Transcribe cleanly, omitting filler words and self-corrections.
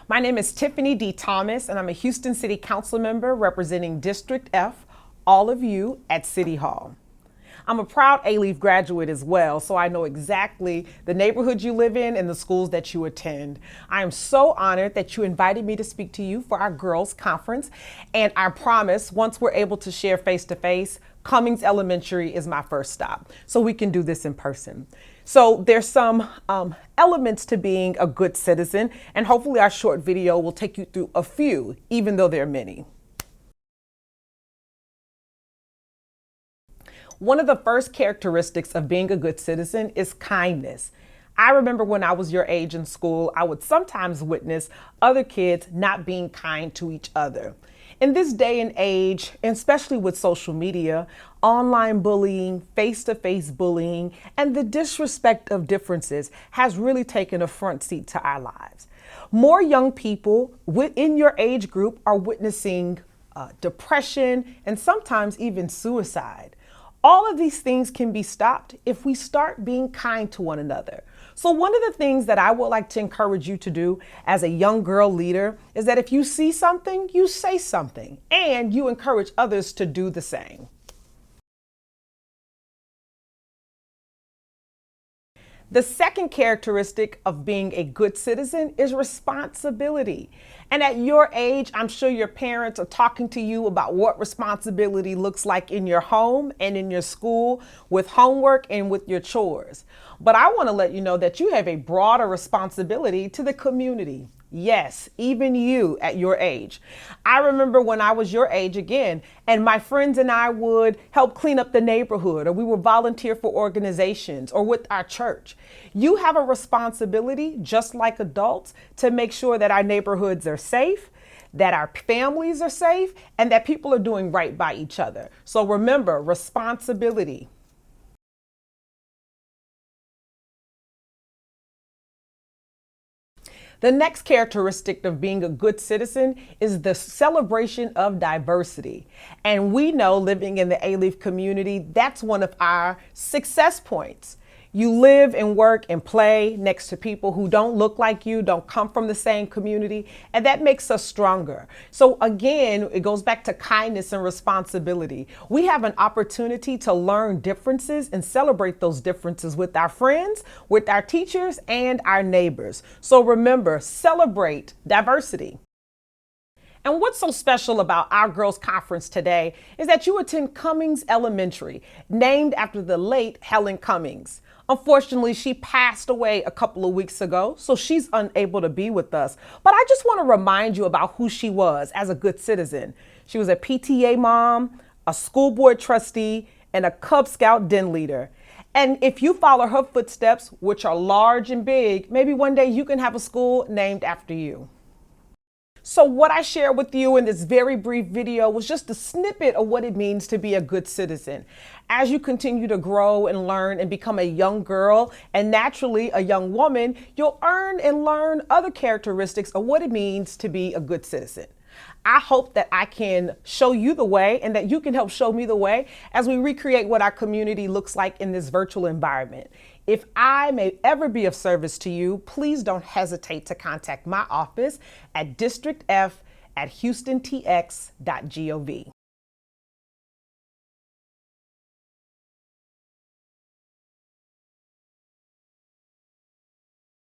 My name is Tiffany D. Thomas, and I'm a Houston City Council member representing District F, all of you at City Hall. I'm a proud A-Leaf graduate as well, so I know exactly the neighborhood you live in and the schools that you attend. I am so honored that you invited me to speak to you for our girls' conference, and I promise once we're able to share face-to-face, Cummings Elementary is my first stop, so we can do this in person. So there's some elements to being a good citizen, and hopefully our short video will take you through a few, even though there are many. One of the first characteristics of being a good citizen is kindness. I remember when I was your age in school, I would sometimes witness other kids not being kind to each other. In this day and age, especially with social media, online bullying, face-to-face bullying, and the disrespect of differences has really taken a front seat to our lives. More young people within your age group are witnessing depression and sometimes even suicide. All of these things can be stopped if we start being kind to one another. So one of the things that I would like to encourage you to do as a young girl leader is that if you see something, you say something, and you encourage others to do the same. The second characteristic of being a good citizen is responsibility. And at your age, I'm sure your parents are talking to you about what responsibility looks like in your home and in your school with homework and with your chores. But I want to let you know that you have a broader responsibility to the community. Yes, even you at your age. I remember when I was your age again, and my friends and I would help clean up the neighborhood, or we would volunteer for organizations or with our church. You have a responsibility, just like adults, to make sure that our neighborhoods are safe, that our families are safe, and that people are doing right by each other. So remember, responsibility. The next characteristic of being a good citizen is the celebration of diversity. And we know, living in the A-Leaf community, that's one of our success points. You live and work and play next to people who don't look like you, don't come from the same community, and that makes us stronger. So again, it goes back to kindness and responsibility. We have an opportunity to learn differences and celebrate those differences with our friends, with our teachers, and our neighbors. So remember, celebrate diversity. And what's so special about our girls' conference today is that you attend Cummings Elementary, named after the late Helen Cummings. Unfortunately, she passed away a couple of weeks ago, so she's unable to be with us. But I just want to remind you about who she was as a good citizen. She was a PTA mom, a school board trustee, and a Cub Scout den leader. And if you follow her footsteps, which are large and big, maybe one day you can have a school named after you. So what I shared with you in this very brief video was just a snippet of what it means to be a good citizen. As you continue to grow and learn and become a young girl and naturally a young woman, you'll earn and learn other characteristics of what it means to be a good citizen. I hope that I can show you the way and that you can help show me the way as we recreate what our community looks like in this virtual environment. If I may ever be of service to you, please don't hesitate to contact my office at districtf@houstontx.gov.